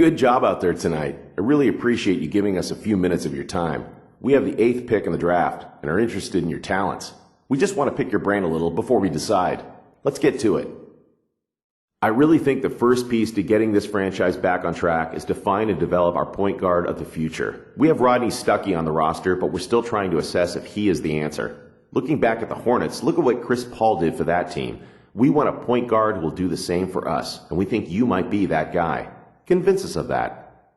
Good job out there tonight. I really appreciate you giving us a few minutes of your time. We have the 8th pick in the draft and are interested in your talents. We just want to pick your brain a little before we decide. Let's get to it. I really think the first piece to getting this franchise back on track is to find and develop our point guard of the future. We have Rodney Stuckey on the roster, but we're still trying to assess if he is the answer. Looking back at the Hornets, look at what Chris Paul did for that team. We want a point guard who will do the same for us, and we think you might be that guy. Convince us of that.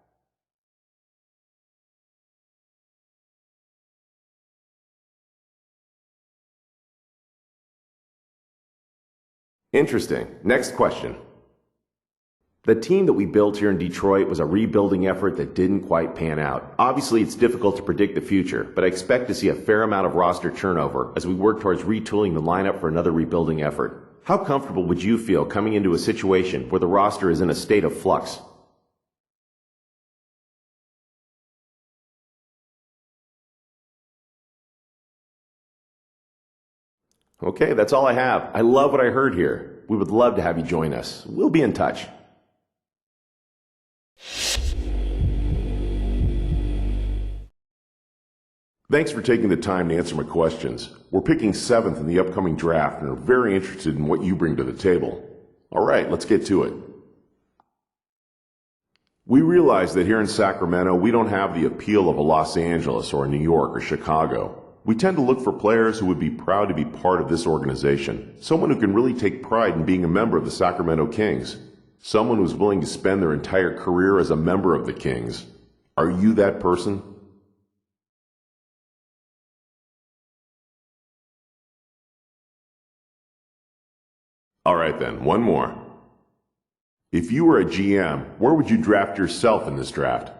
Interesting. Next question. The team that we built here in Detroit was a rebuilding effort that didn't quite pan out. Obviously, it's difficult to predict the future, but I expect to see a fair amount of roster turnover as we work towards retooling the lineup for another rebuilding effort. How comfortable would you feel coming into a situation where the roster is in a state of flux? Okay, that's all I have. I love what I heard here. We would love to have you join us. We'll be in touch. Thanks for taking the time to answer my questions. We're picking 7th in the upcoming draft and are very interested in what you bring to the table. All right, let's get to it. We realize that here in Sacramento, we don't have the appeal of a Los Angeles or a New York or Chicago. We tend to look for players who would be proud to be part of this organization, someone who can really take pride in being a member of the Sacramento Kings, someone who's willing to spend their entire career as a member of the Kings. Are you that person? All right then, one more. If you were a GM, where would you draft yourself in this draft?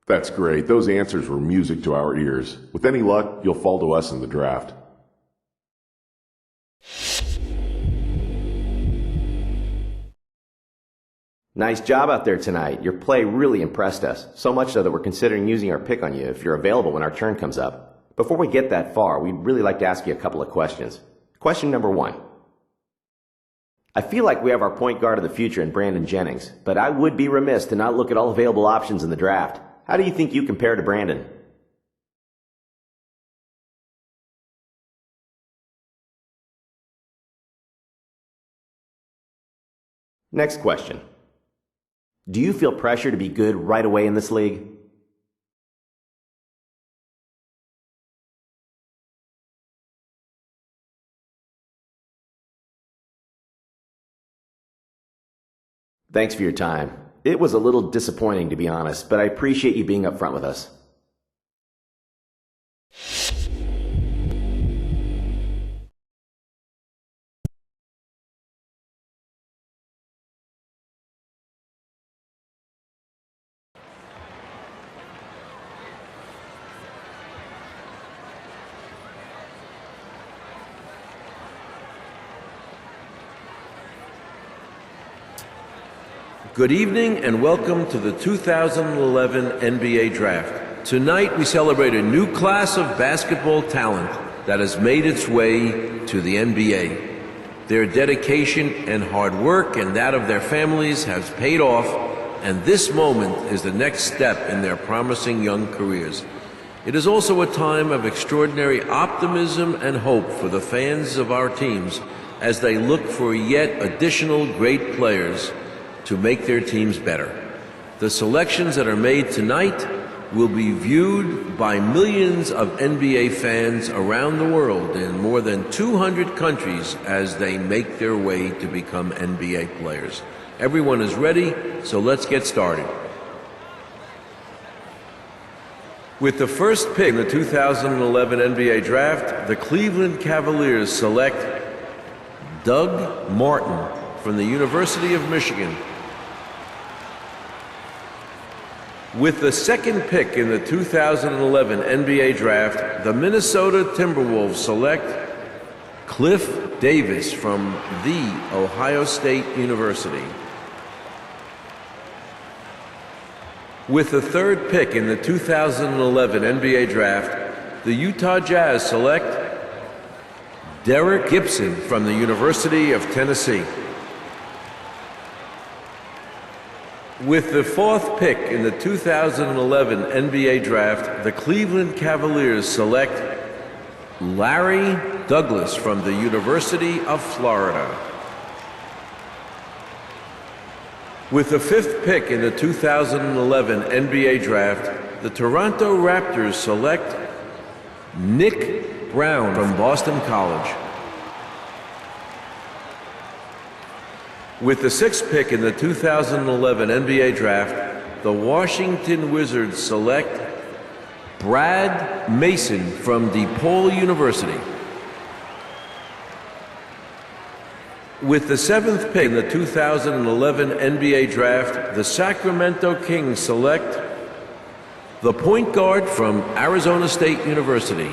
That's great. Those answers were music to our ears. With any luck, you'll fall to us in the draft. Nice job out there tonight. Your play really impressed us, so much so that we're considering using our pick on you if you're available when our turn comes up. Before we get that far, we'd really like to ask you a couple of questions. Question number 1. I feel like we have our point guard of the future in Brandon Jennings, but I would be remiss to not look at all available options in the draft. How do you think you compare to Brandon? Next question. Do you feel pressure to be good right away in this league? Thanks for your time. It was a little disappointing, to be honest, but I appreciate you being upfront with us. Good evening and welcome to the 2011 NBA Draft. Tonight we celebrate a new class of basketball talent that has made its way to the NBA. Their dedication and hard work and that of their families has paid off, and this moment is the next step in their promising young careers. It is also a time of extraordinary optimism and hope for the fans of our teams as they look for yet additional great players to make their teams better. The selections that are made tonight will be viewed by millions of NBA fans around the world in more than 200 countries as they make their way to become NBA players. Everyone is ready, so let's get started. With the first pick in the 2011 NBA Draft, the Cleveland Cavaliers select Doug Martin from the University of Michigan. With the second pick in the 2011 NBA Draft, the Minnesota Timberwolves select Cliff Davis from The Ohio State University. With the third pick in the 2011 NBA Draft, the Utah Jazz select Derek Gibson from the University of Tennessee. With the fourth pick in the 2011 NBA Draft, the Cleveland Cavaliers select Larry Douglas from the University of Florida. With the fifth pick in the 2011 NBA Draft, the Toronto Raptors select Nick Brown from Boston College. With the sixth pick in the 2011 NBA Draft, the Washington Wizards select Brad Mason from DePaul University. With the seventh pick in the 2011 NBA Draft, the Sacramento Kings select the point guard from Arizona State University.